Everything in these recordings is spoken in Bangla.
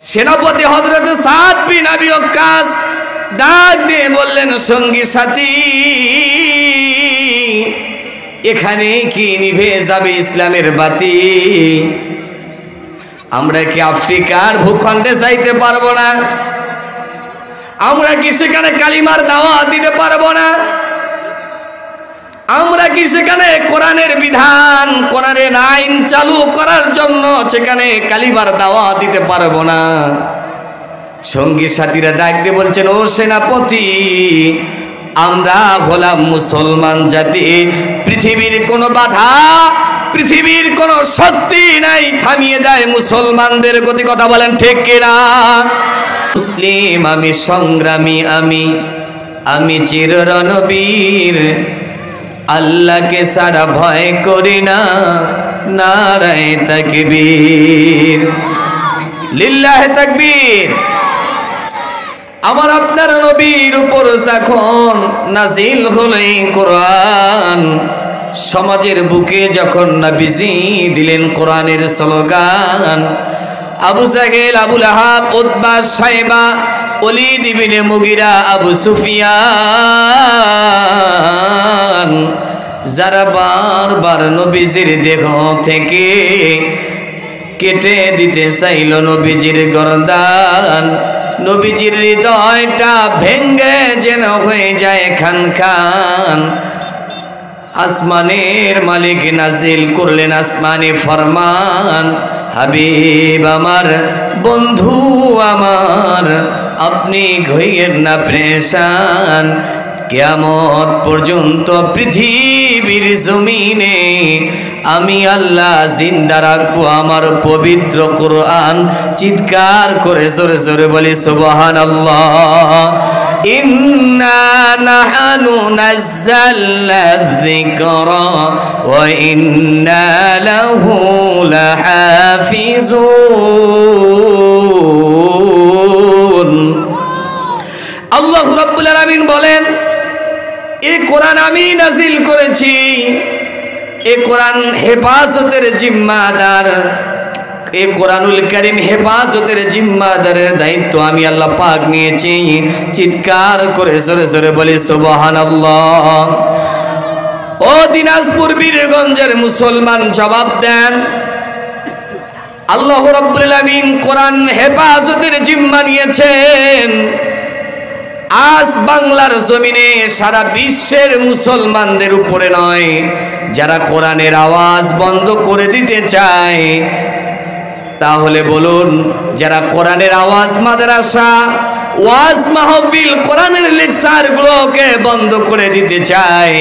সেনাপতি হযরত সাদ বিন আবি ওয়াক্কাস ডাক দিয়ে বললেন, সঙ্গী সাথী, এখানে কি নিভে যাবে ইসলামের বাতি? আমরা কি আফ্রিকার ভূখণ্ডে যাইতে পারবো না? আমরা কি সেখানে কালিমার দাওয়াত দিতে পারবো না? আমরা কি সেখানে কোরআনের বিধান, কোরআনের আইন চালু করার জন্য সেখানে কালিমার দাওয়াত দিতে পারবো না? সঙ্গী সাথীরা ডাক দিয়ে বলছেন, ও সেনাপতি, আমরা হলাম মুসলমান জাতি, পৃথিবীর কোনো বাধা, পৃথিবীর কোনো শক্তি নাই থামিয়ে দেয় মুসলমানদের গতি। কথা বলেন ঠিক কিনা? মুসলিম আমি, সংগ্রামী আমি চির রণবীর, আল্লাহকে সারা ভয় করি না, নারায়ে তাকবীর, লিল্লাহে তাকবীর। আমার আপনার নবীর উপর যখন নাজিল হলো কোরআন, সমাজের বুকে যখন নবীজি দিলেন কোরআনের স্লোগান, আবু জাহেল, আবু লাহাব, উতবা, শাইবা, ওলীদ ইবনে মুগিরা, আবু সুফিয়ান, যারা বারবার নবীজির দেহ থেকে কেটে দিতে চাইল নবীজির গর্দান, নবীজির হৃদয়টা ভেঙ্গে যেন হয়ে যায় খান খান, আসমানের মালিক নাজিল করলেন আসমানি ফরমান, হাবিব আমার, বন্ধু আমার, আপনি হইয়েন না প্রেশান, কিয়ামত পর্যন্ত পৃথিবীর জমিনে আমি আল্লাহ জিন্দা রাখবো আমার পবিত্র কোরআন। চিৎকার করে জোরে জোরে বলি সুবহানাল্লাহ। ইন্না নাহনু নাযালনা যিকরা ওয়া ইন্না লাহু লাহাফিজুন। আল্লাহ রাব্বুল আলামিন বলেন, এই কোরআন আমি নাজিল করেছি, এই কোরআন হেফাজতের জিম্মাদার, এই কোরআনুল কারীম হেফাজতের জিম্মাদারের দায়িত্ব আমি আল্লাহ পাক নিয়েছি। চিৎকার করে জোরে জোরে বলি সুবহানাল্লাহ। ও দিনাজপুর বীরগঞ্জের মুসলমান, জবাব দেন, আল্লাহ রাব্বুল আলামিন কোরআন হেফাজতের জিম্মা নিয়েছেন। আজ বাংলার জমিনে সারা বিশ্বের মুসলমানদের উপরে নয়, যারা কোরআনের আওয়াজ বন্ধ করে দিতে চায়, তাহলে বলুন, যারা কোরআনের আওয়াজ, মাদ্রাসা, ওয়াজ মাহফিল, কোরআনের লেকচারগুলোকে বন্ধ করে দিতে চায়,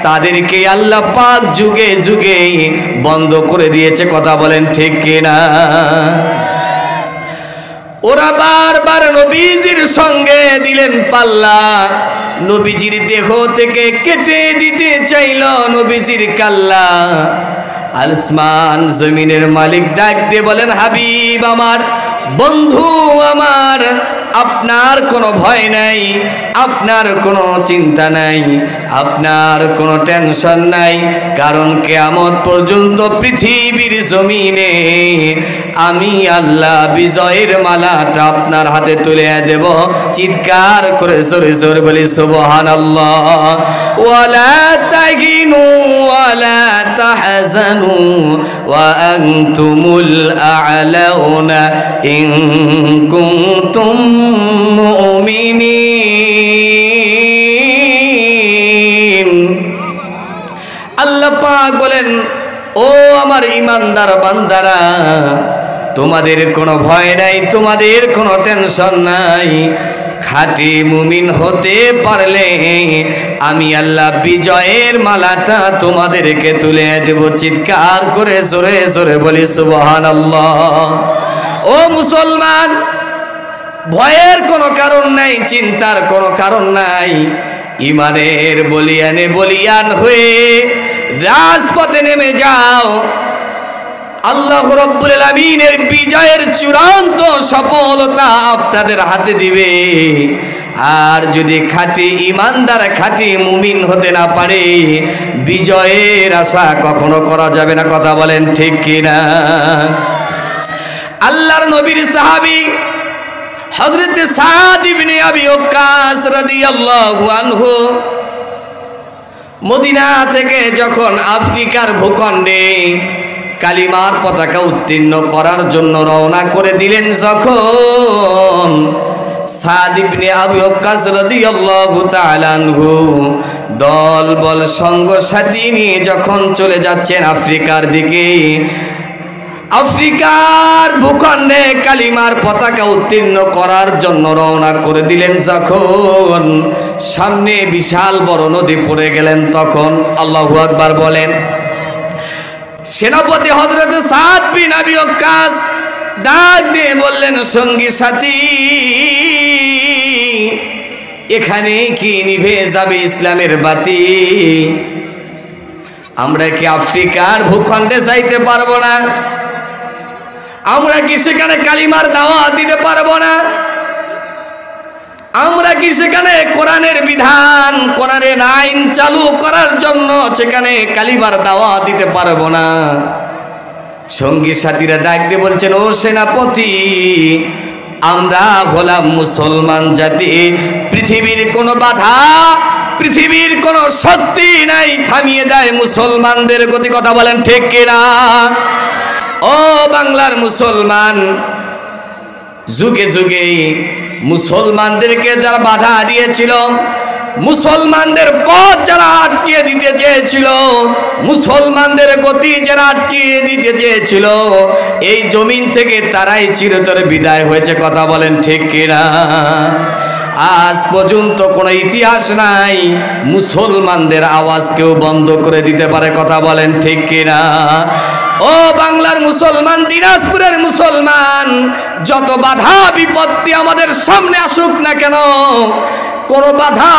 তাদেরকে আল্লাহ পাক যুগে যুগে বন্ধ করে দিয়েছে। কথা বলেন ঠিক কিনা? ওরা বারবার নবীজির সঙ্গে দিলেন পাল্লা, নবীজির দেহ থেকে কেটে দিতে চাইল নবীজির কাল্লা। আসমান জমিনের মালিক ডাক দিয়ে বলেন, হাবিব আমার, বন্ধু আমার, আপনার কোনো ভয় নাই, আপনার কোনো চিন্তা নাই, আপনার কোনো টেনশন নাই, কারণ কিয়ামত পর্যন্ত পৃথিবীর জমিনে আমি আল্লাহ বিজয়ের মালাটা আপনার হাতে তুলে দেব। চিৎকার করে জোরে জোরে বলি সুবহানাল্লাহ। ওয়ালা তাহিনু ওয়ালা তাহজানু ওয়া আনতুমুল আ'লাউনা ইন কুনতুম মুমিনিন। আল্লাহ পাক বলেন, ও আমার ইমানদার বান্দারা, তোমাদের কোনো ভয় নাই, তোমাদের কোনো টেনশন নাই। খাঁটি মুমিন হতে পারলে আমি আল্লাহ বিজয়ের মালাটা তোমাদেরকে তুলে দেব। চিৎকার করে জোরে জোরে বলি সুবহানাল্লাহ। ও মুসলমান, ভয়ের কোনো কারণ নাই, চিন্তার কোনো কারণ নাই। ইমানের বলিয়ানে বলিয়ান হয়ে রাজপথে নেমে যাও। আল্লাহ রাব্বুল আলামিনের বিজয়ের চূড়ান্ত সফলতা আপনাদের হাতে দিবে। আর যদি খাঁটি ইমানদার, খাঁটি মুমিন হতে না পারে, বিজয়ের আশা কখনো করা যাবে না। কথা বলেন ঠিক কিনা? আল্লাহর নবীর সাহাবী হযরত সাদ ইবনে আবি ওয়াক্কাস রাদিয়াল্লাহু আনহু মদিনা থেকে যখন আফ্রিকার ভূখণ্ডে কালিমার পতাকা উত্তীর্ণ করার জন্য রওনা করে দিলেন, যখন সাদ ইবনে আবি ওয়াক্কাস রাদিয়াল্লাহু তাআলা আনহু দল বল সঙ্গ সাথী নিয়ে যখন চলে যাচ্ছেন আফ্রিকার দিকে, আফ্রিকার ভূখণ্ডে কালিমার পতাকা উত্তীর্ণ করার জন্য রওনা করে দিলেন, যখন সামনে বিশাল বড় নদী পড়ে গেলেন, তখন আল্লাহু আকবার বলেন। সেনাপতি হযরত সাদ বিন আবি ওয়াক্কাস ডাক দিয়ে বললেন, সঙ্গী সাথী, এখানে কি নিভে যাবে ইসলামের বাতি? আমরা কি আফ্রিকার ভূখণ্ডে যাইতে পারবো না? আমরা কি সেখানে কালিমার দাওয়াত দিতে পারবো না? আমরা কি সেখানে কোরআনের বিধান, কোরআনের আইন চালু করার জন্য সেখানে কালিমার দাওয়াত দিতে পারবো না? সঙ্গী সাথীরা ডাক দিয়ে বলছেন, ও সেনাপতি, আমরা হলাম মুসলমান জাতি, পৃথিবীর কোনো বাধা, পৃথিবীর কোনো শক্তি নাই থামিয়ে দেয় মুসলমানদের গতি। কথা বলেন ঠিক কিনা? ও বাংলার মুসলমান, যুগে যুগে মুসলমানদেরকে যারা বাধা দিয়েছিল, মুসলমানদের পথ যারা আটকে দিতে চেয়েছিল, মুসলমানদের গতি যারা আটকিয়ে দিতে চেয়েছিল, এই জমিন থেকে তারাই চিরতরে বিদায় হয়েছে। কথা বলেন ঠিক কিনা? আজ পর্যন্ত কোনো ইতিহাস নাই মুসলমানদের আওয়াজ কেউ বন্ধ করে দিতে পারে। কথা বলেন ঠিক কিনা? ও বাংলার মুসলমান, দিনাজপুরের মুসলমান, যত বাধা বিপত্তি আমাদের সামনে আসুক না কেন, কোনো বাধা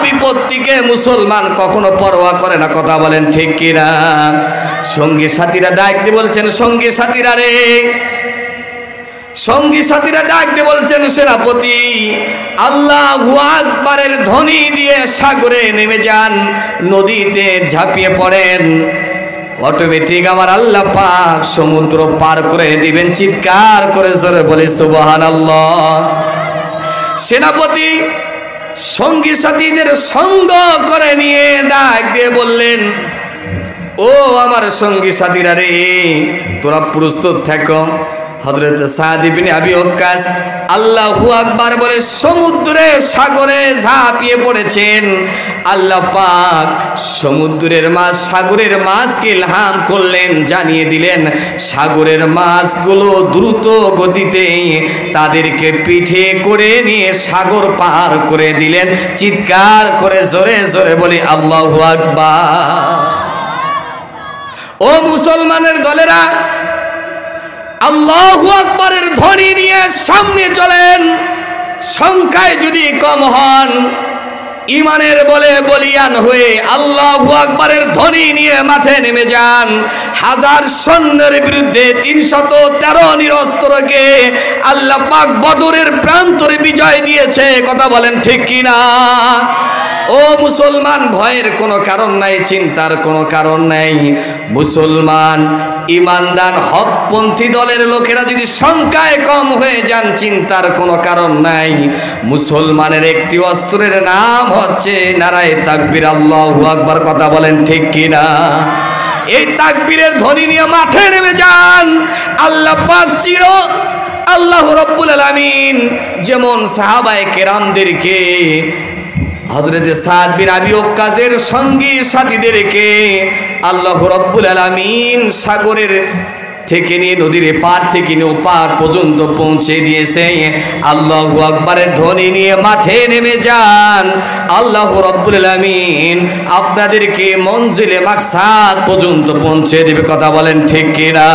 বিপত্তিকে মুসলমান কখনো পরোয়া করে না। কথা বলেন ঠিক কিনা? সঙ্গী সাথীরা ডাক দিয়ে বলছেন, সঙ্গী সাথীরা রে, সঙ্গী সাথীরা ডাক দিয়ে বলছেন, সেনাপতি, আল্লাহু আকবারের ধ্বনি দিয়ে সাগরে নেমে যান, নদীতে ঝাঁপিয়ে পড়েন, অটোমেটিক আমার আল্লাহ পাক সমুদ্র পার করে দিবেন। চিৎকার করে জোরে বলে সুবহানাল্লাহ। সেনাপতি সঙ্গী সাথীদের সঙ্গ করে নিয়ে ডাক দিয়ে বললেন, ও আমার সঙ্গী সাথীরা রে, তোরা প্রস্তুত থাকো। হযরত সাদ ইবনে আবি ওয়াক্কাস আল্লাহু আকবার বলে সমুদ্রে সাগরে ঝাঁপিয়ে পড়েছেন। আল্লাহ পাক সমুদ্রের মাছ, সাগরের মাছকে ইলহাম করলেন, জানিয়ে দিলেন, সাগরের মাছগুলো দ্রুত গতিতে তাদেরকে পিঠে করে নিয়ে সাগর পার করে দিলেন। চিৎকার করে জোরে জোরে বলি আল্লাহু আকবার। ও মুসলমানের দলেরা, আল্লাহু আকবারের ধ্বনি নিয়ে সামনে চলেন। সংখ্যায় যদি কম হন, ইমানের বলে বলিয়ান হয়ে আল্লাহু আকবারের ধ্বনি নিয়ে মাঠে নেমে যান। হাজার সৈন্যের বিরুদ্ধে ৩১৩ নিরস্ত্রকে আল্লাহ পাক বদরের প্রান্তরে বিজয় দিয়েছে। কথা বলেন ঠিক কিনা? ও মুসলমান, ভয়ের কোনো কারণ নাই, চিন্তার কোনো কারণ নাই। মুসলমান ইমানদার হকপন্থী দলের লোকেরা যদি সংখ্যায় কম হয়ে যান, চিন্তার কোনো কারণ নাই। মুসলমানের একটি অস্ত্রের নাম হচ্ছে নারায়ে তাকবীর, আল্লাহু আকবার। কথা বলেন ঠিক কিনা? এই তাকবীরের ধ্বনি নিয়ে মাঠে নেমে যান। আল্লাহ পাক আল্লাহ রাব্বুল আলামিন যেমন সাহাবায়ে কেরামদেরকে, হযরত সাদ বিন আবি ওয়াক্কাসের সঙ্গী সাথীদেরকে আল্লাহ রাব্বুল আলামিন সাগরের থেকে নিয়ে নদীর পার থেকে নিয়ে ওপার পর্যন্ত পৌঁছে দিয়েছে। আল্লাহু আকবারের ধ্বনি নিয়ে মাঠে নেমে যান। আল্লাহ রাব্বুল আলামিন আপনাদেরকে মঞ্জিলে মাকসাদ পর্যন্ত পৌঁছে দেবে। কথা বলেন ঠিক কিনা?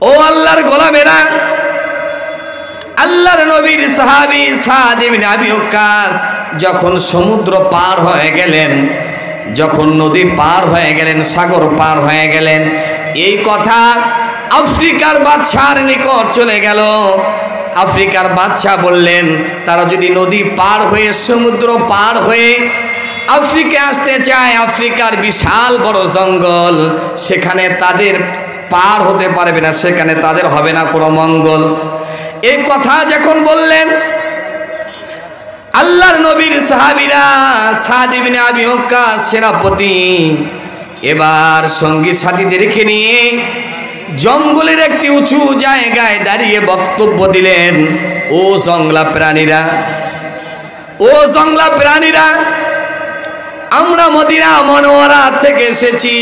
ও আল্লাহর গোলামেরা, আল্লাহর নবীর সাহাবী সাদ ইবনে আবি ওয়াক্কাস যখন সমুদ্র পার হয়ে গেলেন, যখন নদী পার হয়ে গেলেন, সাগর পার হয়ে গেলেন, এই কথা আফ্রিকার বাদশার নিকট চলে গেল। আফ্রিকার বাদশা বললেন, তারা যদি নদী পার হয়ে, সমুদ্র পার হয়ে আফ্রিকা আসতে চায়, আফ্রিকার বিশাল বড় জঙ্গল, সেখানে তাদের পার হতে পারবে না, সেখানে তাদের হবে না কোনো মঙ্গল। এই কথা যখন বললেন আল্লাহর নবীর সাহাবীরা, সাদ ইবনে আবি ওয়াক্কাস সেনাপতি এবার সঙ্গী সাথীদেরকে নিয়ে জঙ্গলের একটি উঁচু জায়গায় দাঁড়িয়ে বক্তব্য দিলেন। ও জংলা প্রাণীরা, ও জংলা প্রাণীরা, আমরা মদিনা মনোয়ারা থেকে এসেছি।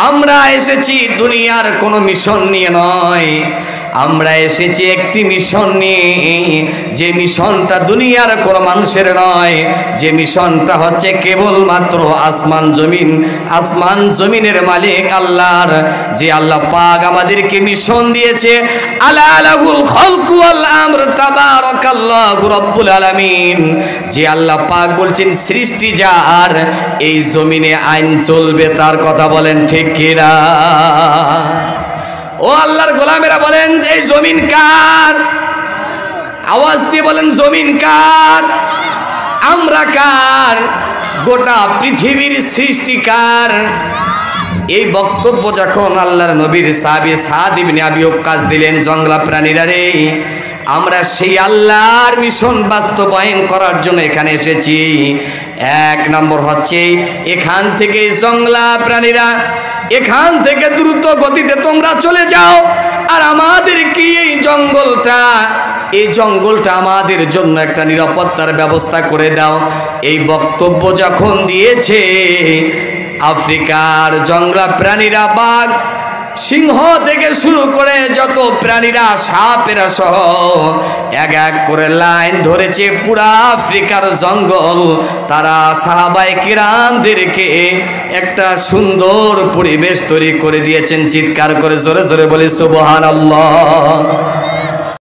আমরা এসেছি দুনিয়ার কোনো মিশন নিয়ে নয়, আমরা এসেছি একটি মিশন নিয়ে, যে মিশনটা দুনিয়ার কোনো মানুষের নয়, যে মিশনটা হচ্ছে কেবলমাত্র আসমান জমিন, আসমান জমিনের মালিক আল্লাহর। যে আল্লাহ পাক আমাদেরকে মিশন দিয়েছে, আলা লাহুল খালকু ওয়াল আমর তাবারাকাল্লাহু রাব্বুল আলামিন। যে আল্লাহ পাক বলছেন সৃষ্টি যার, এই জমিনে আইন চলবে তার। কথা বলেন ঠিক কিনা? ও আল্লাহর গোলামেরা বলেন, এই জমিন কার? আওয়াজ দিয়ে বলেন, জমিন কার? আমরা কার? গোটা পৃথিবীর সৃষ্টিকার। এই বক্তব্য যখন আল্লাহর নবীর সাহাবী সাদ ইবনে আবি ওয়াক্কাস দিলেন, জংলা প্রাণীরা রে, আমরা সেই আল্লাহর মিশন বাস্তবায়ন করার জন্য এখানে এসেছি। এক নম্বর হচ্ছে, এখান থেকে জংলা প্রাণীরা, এখান থেকে দ্রুত গতিতে তোমরা চলে যাও, আর আমাদের কি এই জঙ্গলটা আমাদের জন্য একটা নিরাপত্তার ব্যবস্থা করে দাও। এই বক্তব্য যখন দিয়েছে, আফ্রিকার জংলা প্রাণীরা, বাঘ সিংহ থেকে শুরু করে যত প্রাণীরা, সাপেরা সহ এক এক করে লাইন ধরেছে পুরা আফ্রিকার জঙ্গল। তারা সাহাবায়ে কিরামদেরকে একটা সুন্দর পরিবেশ তৈরি করে দিয়েছেন। চিৎকার করে জোরে জোরে বলি সুবহানাল্লাহ।